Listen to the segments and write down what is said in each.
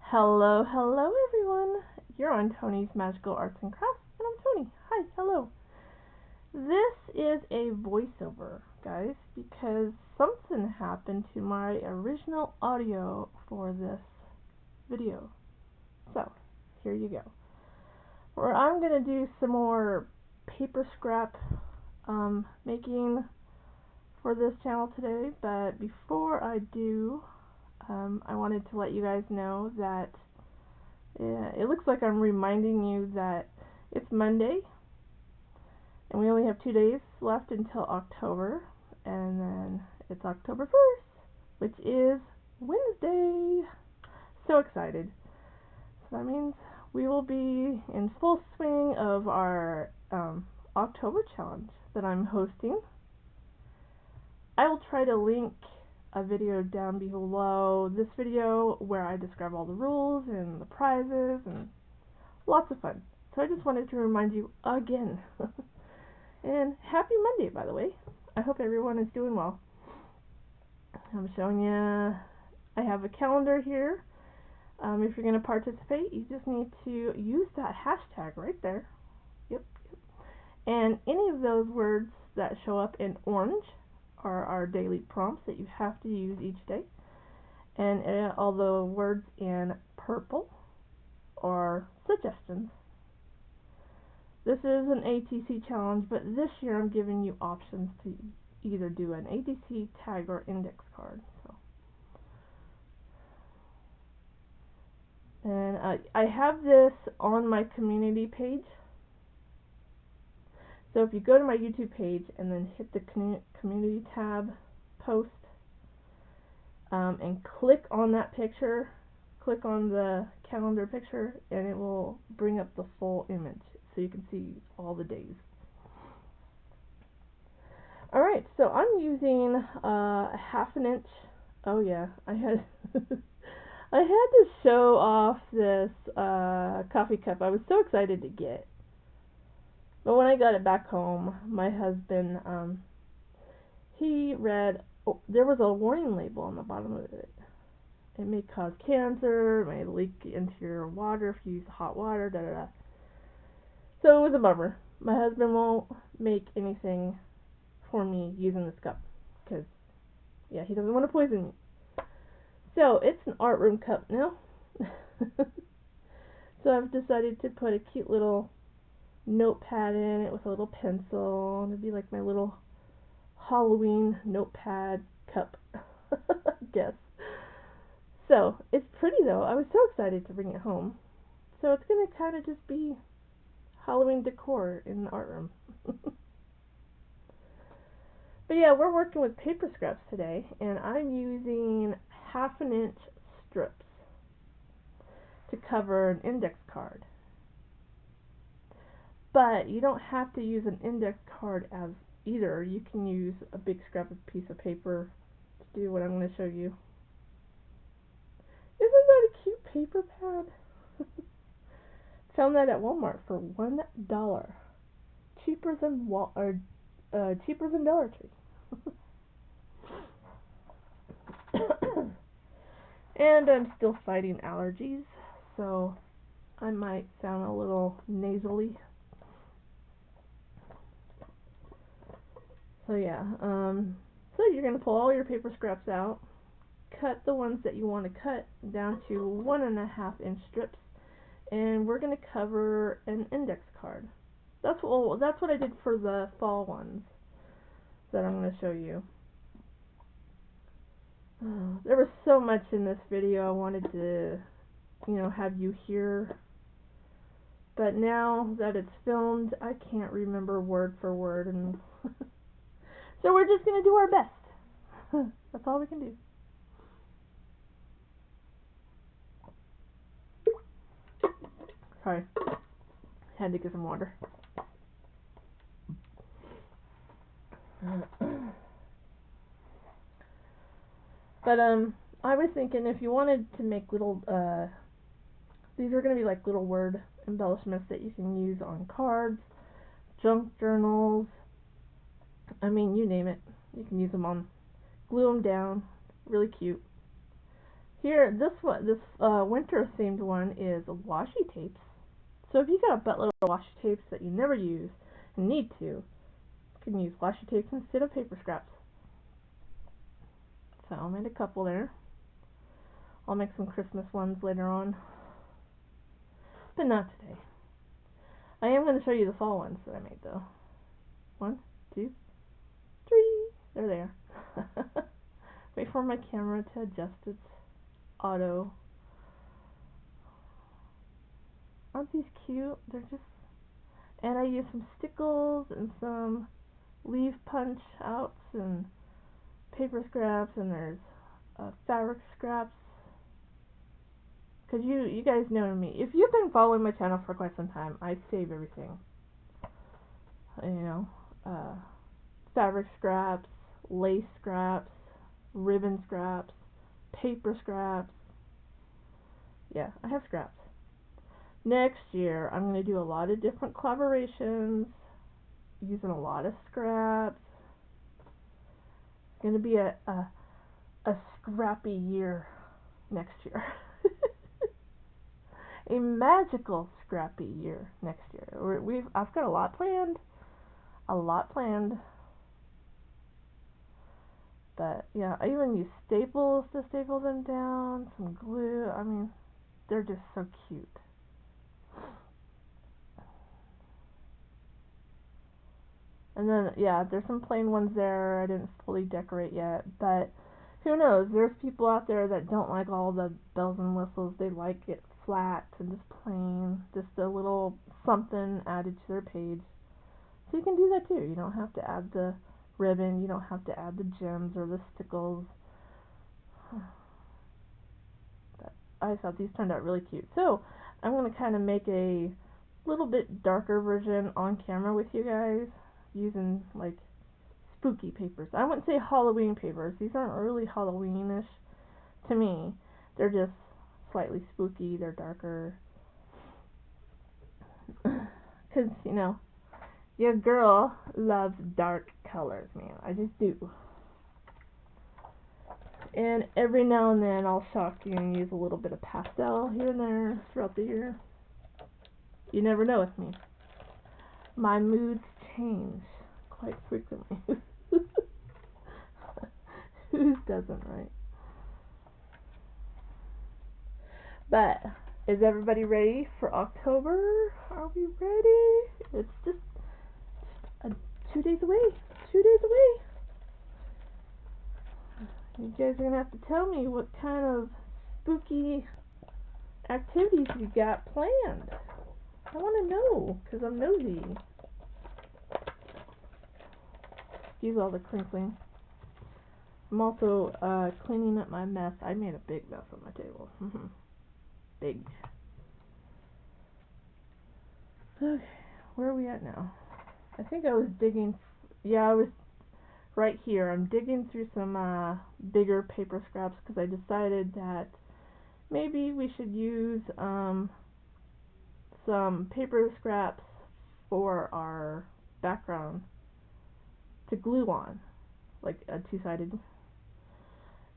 Hello, hello everyone. You're on Tony's Magical Arts and Crafts, and I'm Tony. Hi, hello. This is a voiceover, guys, because something happened to my original audio for this video. So, here you go. Where I'm going to do some more paper scrap making for this channel today, but before I do, I wanted to let you guys know that it looks like I'm reminding you that it's Monday, and we only have 2 days left until October, and then it's October 1st, which is Wednesday. So excited. So that means we will be in full swing of our October challenge that I'm hosting. I will try to link a video down below this video where I describe all the rules and the prizes and lots of fun. So I just wanted to remind you again. And happy Monday, by the way. I hope everyone is doing well. I'm showing you, I have a calendar here. If you're going to participate, you just need to use that hashtag right there. Yep. And any of those words that show up in orange are our daily prompts that you have to use each day. And all the words in purple are suggestions. This is an ATC challenge, but this year I'm giving you options to either do an ATC tag or index card. And I have this on my community page. So if you go to my YouTube page and then hit the community tab, post, and click on that picture, click on the calendar picture, and it will bring up the full image so you can see all the days. Alright, so I'm using a 1/2 inch. Oh yeah, I had I had to show off this coffee cup I was so excited to get. But when I got it back home, my husband, he read, there was a warning label on the bottom of it. It may cause cancer, it may leak into your water if you use hot water, da da da. So it was a bummer. My husband won't make anything for me using this cup, because, yeah, he doesn't want to poison me. So it's an art room cup now. So I've decided to put a cute little notepad in it with a little pencil, and it'd be like my little Halloween notepad cup, I guess. So it's pretty though. I was so excited to bring it home. So it's gonna kind of just be Halloween decor in the art room. But yeah, we're working with paper scraps today, and I'm using 1/2 inch strips to cover an index card. But you don't have to use an index card as either. You can use a big scrap of piece of paper to do what I'm going to show you. Isn't that a cute paper pad? Found that at Walmart for $1. Cheaper than cheaper than Dollar Tree. And I'm still fighting allergies, so I might sound a little nasally. So yeah, so you're going to pull all your paper scraps out, cut the ones that you want to cut down to 1.5 inch strips, and we're going to cover an index card. That's what I did for the fall ones that I'm going to show you. There was so much in this video I wanted to, have you hear, but now that it's filmed, I can't remember word for word, and so we're just going to do our best. That's all we can do. Sorry, had to get some water. But I was thinking if you wanted to make little, these are going to be like little word embellishments that you can use on cards, junk journals, I mean, you name it. You can use them on, glue them down, really cute. Here, this winter themed one is washi tapes. So if you got a buttload of washi tapes that you never use and need to, you can use washi tapes instead of paper scraps. So I made a couple there. I'll make some Christmas ones later on, but not today. I am going to show you the fall ones that I made though. 1, 2, 3. They're there. Wait for my camera to adjust its auto. Aren't these cute? They're just... And I used some stickles and some leaf punch outs and paper scraps, and there's fabric scraps. Because you guys know me. If you've been following my channel for quite some time, I save everything. You know, fabric scraps, lace scraps, ribbon scraps, paper scraps. Yeah, I have scraps. Next year, I'm going to do a lot of different collaborations, using a lot of scraps. It's going to be a scrappy year next year. A magical scrappy year next year. I've got a lot planned. But yeah, I even use staples to staple them down, some glue. I mean, they're just so cute. And then, yeah, there's some plain ones there I didn't fully decorate yet, but who knows? There's people out there that don't like all the bells and whistles. They like it flat and just plain, just a little something added to their page. So you can do that too. You don't have to add the ribbon, you don't have to add the gems or the stickles. But I thought these turned out really cute. So I'm going to kind of make a little bit darker version on camera with you guys, using like spooky papers. I wouldn't say Halloween papers. These aren't really Halloweenish to me. They're just slightly spooky. They're darker. Because, you know, your girl loves dark colors, man. I just do. And every now and then I'll shock you and use a little bit of pastel here and there throughout the year. You never know with me. My moods change quite frequently. Who doesn't, right? But is everybody ready for October? Are we ready? It's just 2 days away. 2 days away. You guys are going to have to tell me what kind of spooky activities you got planned. I want to know, because I'm nosy. Excuse all the crinkling. I'm also cleaning up my mess. I made a big mess on my table. Big. Okay, where are we at now? I think I was digging. Yeah, I was right here. I'm digging through some bigger paper scraps because I decided that maybe we should use some paper scraps for our background to glue on, like a two-sided.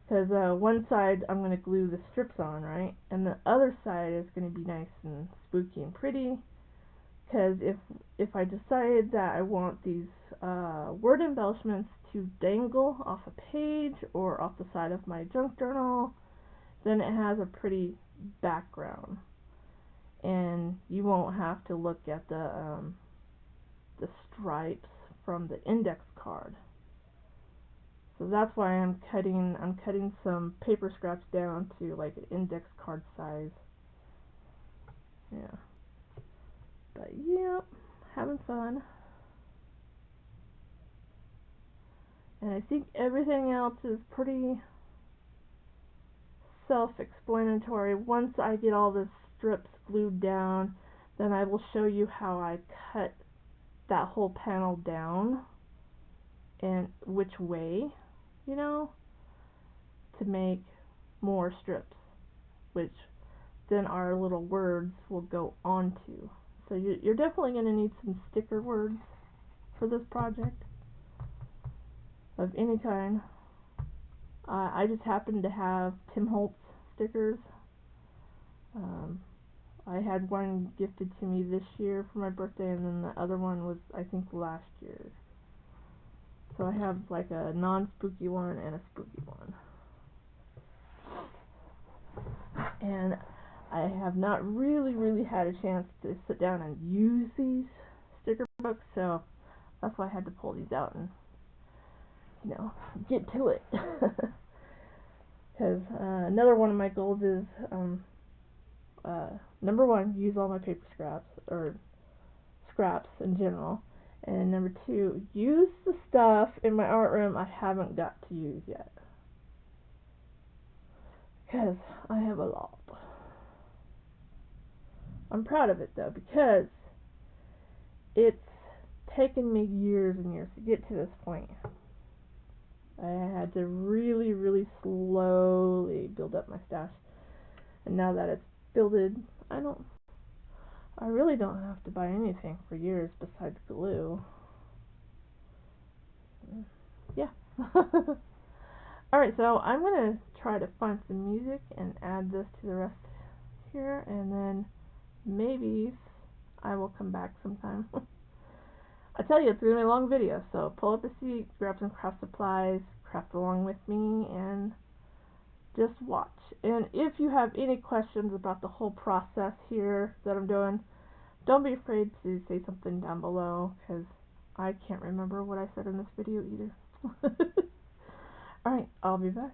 Because one side I'm going to glue the strips on, right? And the other side is going to be nice and spooky and pretty. Because if I decide that I want these word embellishments to dangle off a page or off the side of my junk journal, then it has a pretty background. And you won't have to look at the stripes from the index card. So that's why I'm cutting some paper scraps down to like an index card size. Yeah. But yeah, having fun. And I think everything else is pretty self-explanatory. Once I get all the strips glued down, then I will show you how I cut that whole panel down and which way, you know, to make more strips, which then our little words will go onto. So you're definitely going to need some sticker words for this project of any kind. I just happen to have Tim Holtz stickers. I had one gifted to me this year for my birthday, and then the other one was, I think, last year. So I have like a non-spooky one and a spooky one. And I have not really had a chance to sit down and use these sticker books, so that's why I had to pull these out and, get to it. Because another one of my goals is, number one, use all my paper scraps, or scraps in general. And number two, use the stuff in my art room I haven't got to use yet. Because I have a lot. I'm proud of it though, because it's taken me years and years to get to this point. I had to really slowly build up my stash. And now that it's builded, I really don't have to buy anything for years besides glue. Yeah. Alright, so I'm going to try to find some music and add this to the rest here, and then maybe I will come back sometime. I tell you, it's going to be a long video, so pull up a seat, grab some craft supplies, craft along with me, and just watch. And if you have any questions about the whole process here that I'm doing, don't be afraid to say something down below, because I can't remember what I said in this video either. Alright, I'll be back.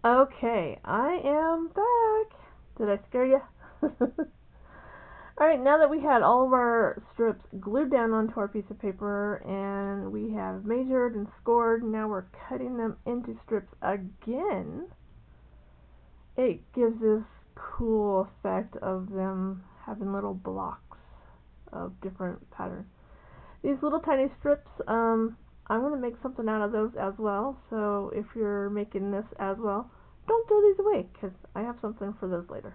Okay, I am back. Did I scare you? Alright, now that we had all of our strips glued down onto our piece of paper and we have measured and scored, now we're cutting them into strips again. It gives this cool effect of them having little blocks of different patterns. These little tiny strips, I'm going to make something out of those as well, so if you're making this as well, don't throw these away because I have something for those later.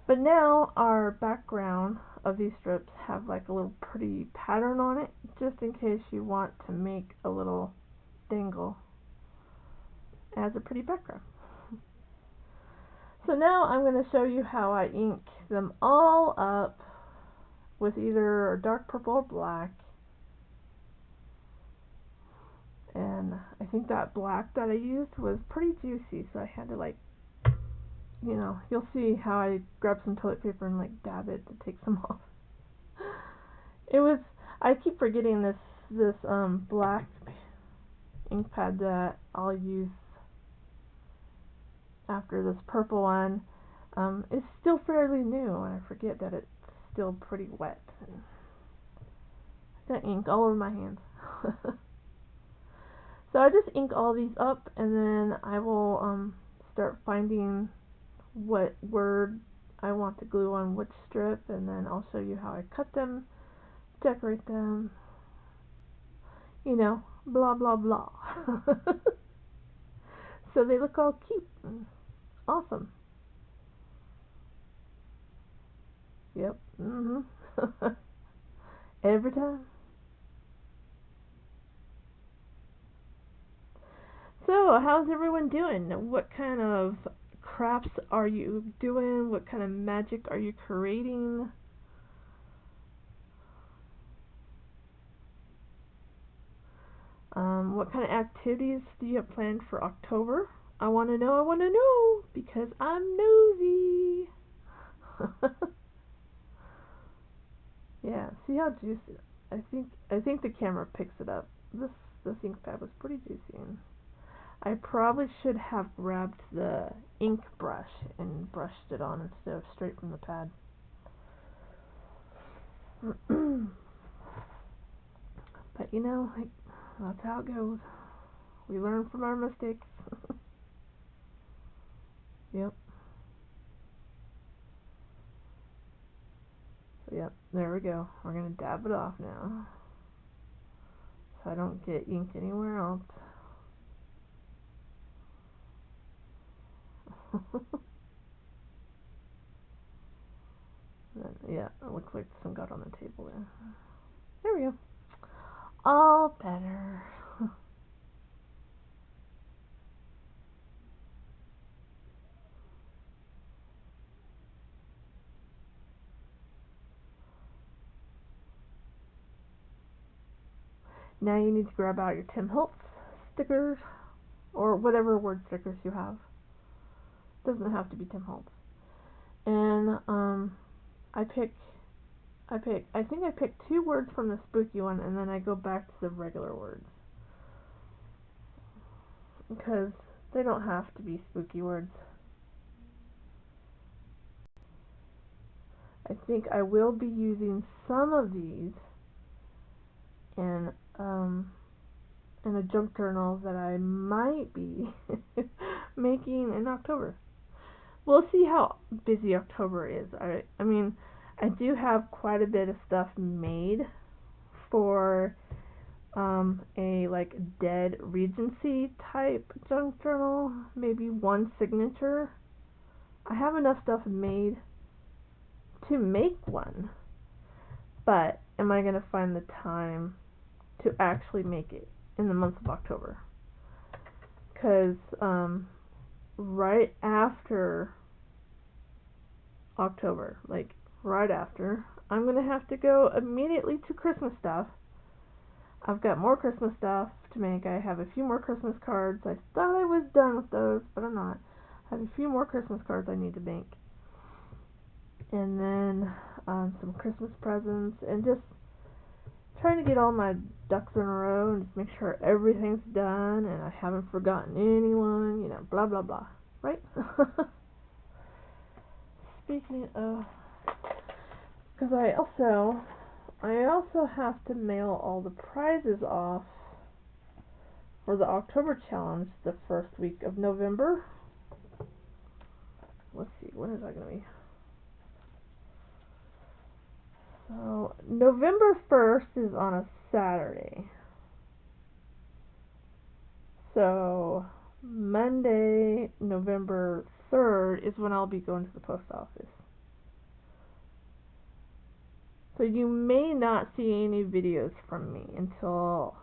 But now our background of these strips have like a little pretty pattern on it, just in case you want to make a little dangle as a pretty background. So now I'm going to show you how I ink them all up with either dark purple or black. And I think that black that I used was pretty juicy, so I had to like, you know, you'll see how I grabbed some toilet paper and like dab it to take some off. I keep forgetting this black ink pad that I'll use after this purple one. It's still fairly new, and I forget that it's still pretty wet. I got ink all over my hands. So I just ink all these up, and then I will start finding what word I want to glue on which strip, and then I'll show you how I cut them, decorate them, you know, blah blah blah. So they look all cute and awesome. Yep. Every time. So, how's everyone doing? What kind of crafts are you doing? What kind of magic are you creating? What kind of activities do you have planned for October? I want to know, because I'm nosy. Yeah, see how juicy. I think the camera picks it up. This ink pad was pretty juicy. And I probably should have grabbed the ink brush and brushed it on instead of straight from the pad. But you know, like, that's how it goes. We learn from our mistakes. Yep. So, yep, there we go. We're going to dab it off now, so I don't get ink anywhere else. Then, yeah, it looks like some got on the table there. There we go. All better. Now you need to grab out your Tim Holtz stickers, or whatever word stickers you have. Doesn't have to be Tim Holtz. And I think I picked 2 words from the spooky one, and then I go back to the regular words, because they don't have to be spooky words. I think I will be using some of these in a junk journal that I might be making in October. We'll see how busy October is. I mean, I do have quite a bit of stuff made for a like dead Regency type junk journal, maybe 1 signature. I have enough stuff made to make one, but am I going to find the time to actually make it in the month of October? Because right after October, like right after, I'm going to have to go immediately to Christmas stuff. I've got more Christmas stuff to make. I have a few more Christmas cards. I thought I was done with those, but I'm not. I have a few more Christmas cards I need to make. And then some Christmas presents, and just trying to get all my ducks in a row and just make sure everything's done and I haven't forgotten anyone, you know, blah blah blah, right? Speaking of, because I also have to mail all the prizes off for the October challenge the first week of November. Let's see, when is that going to be? So, November 1st is on a Saturday. So, Monday, November 3rd is when I'll be going to the post office. So you may not see any videos from me until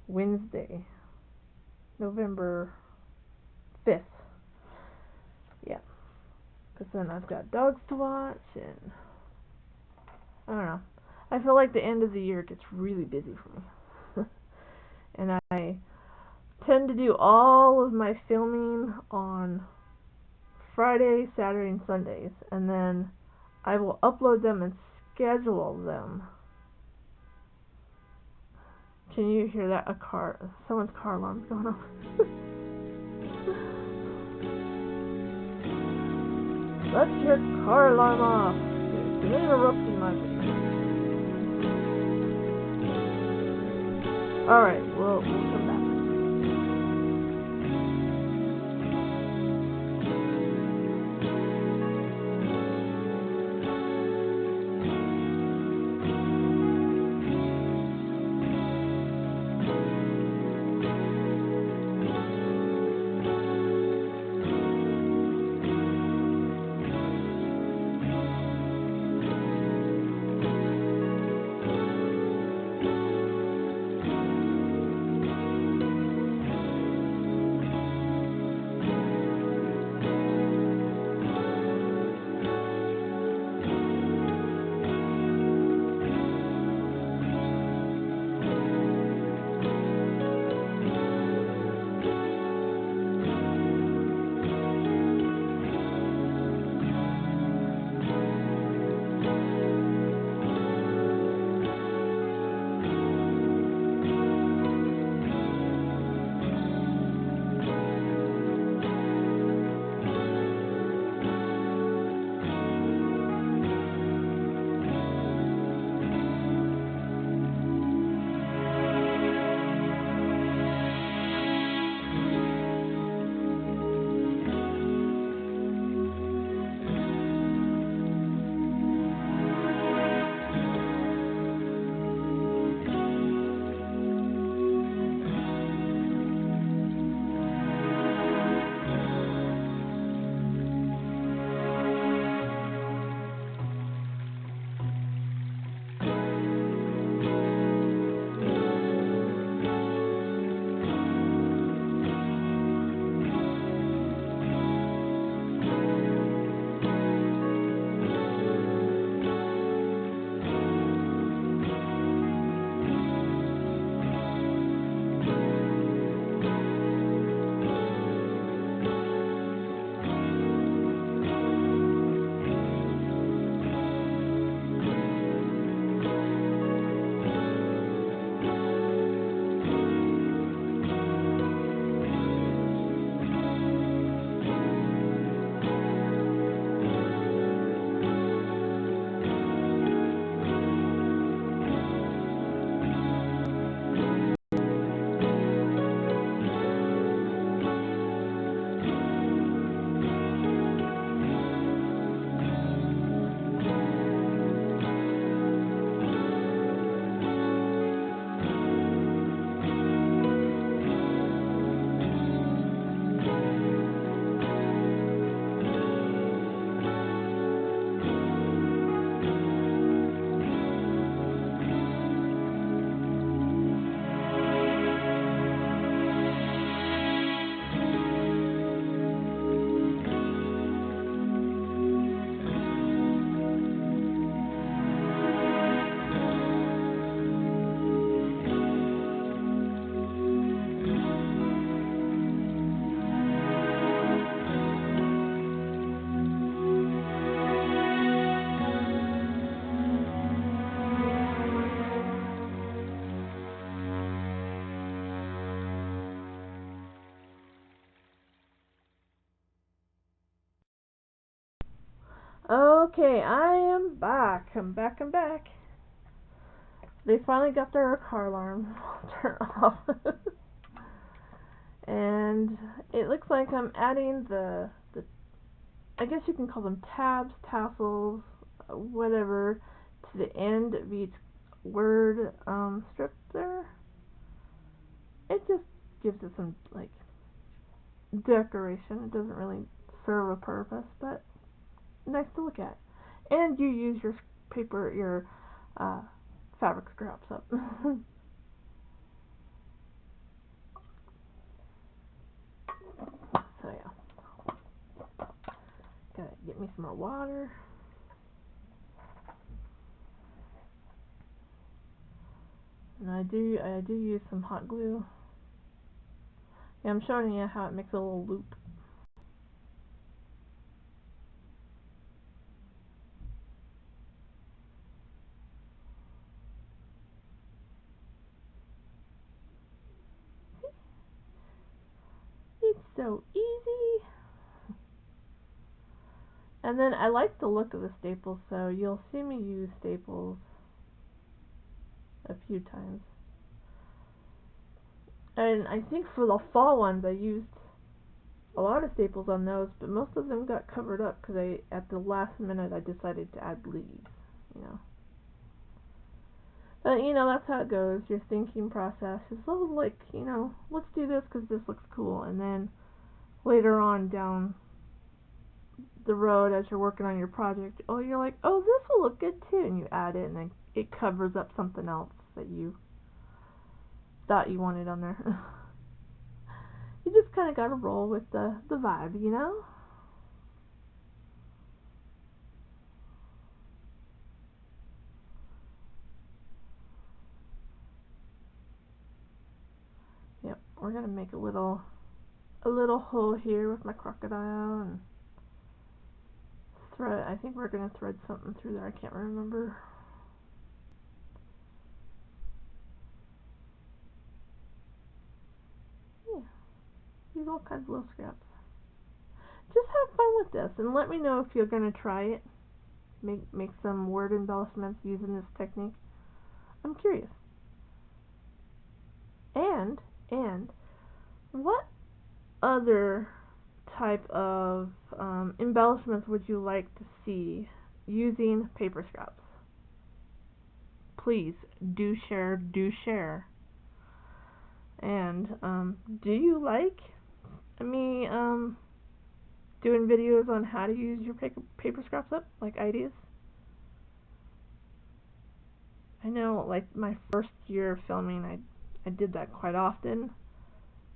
Wednesday, November 5th. Yeah. Because then I've got dogs to watch and I don't know. I feel like the end of the year gets really busy for me. And I tend to do all of my filming on Friday, Saturday, and Sundays. And then I will upload them and schedule them. Can you hear that? Someone's car alarm's going off. Let your car alarm off. It's interrupting my video. Alright, we'll come back. Okay, I am back. I'm back. They finally got their car alarm turned off. And it looks like I'm adding the I guess you can call them tabs, tassels, whatever, to the end of each word strip there. It just gives it some like decoration. It doesn't really serve a purpose, but nice to look at. And you use your paper, your uh, fabric scraps up. So yeah, gotta get me some more water. And I do use some hot glue. Yeah, I'm showing you how it makes a little loop. It's so easy. And then I like the look of the staples, so you'll see me use staples a few times. And I think for the fall ones I used a lot of staples on those, but most of them got covered up because at the last minute I decided to add leaves, you know. But that's how it goes. Your thinking process is like, let's do this because this looks cool, and then later on down the road as you're working on your project, you're like, oh, this will look good too, and you add it, and then it covers up something else that you thought you wanted on there. You just kind of gotta roll with the vibe, you know. Yep, we're gonna make a little hole here with my crocodile and thread. I think we're gonna thread something through there. I can't remember. Yeah, use all kinds of little scraps. Just have fun with this and let me know if you're gonna try it. Make some word embellishments using this technique. I'm curious. And what other type of embellishments would you like to see using paper scraps? Please do share, do share. And do you like me doing videos on how to use your paper scraps up, like ideas? I know, like my first year of filming, I did that quite often,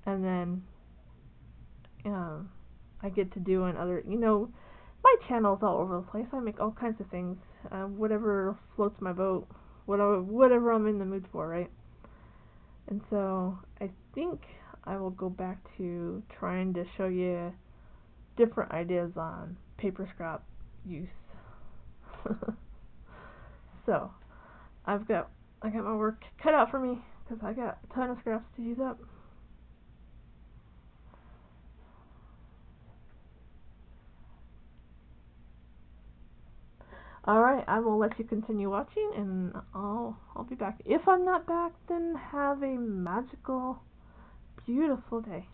and then um, I get to doing other, my channel's all over the place. I make all kinds of things, whatever floats my boat, whatever I'm in the mood for, right? And so I think I will go back to trying to show you different ideas on paper scrap use. So I got my work cut out for me because I got a ton of scraps to use up. All right, I will let you continue watching, and I'll be back. If I'm not back, then have a magical, beautiful day.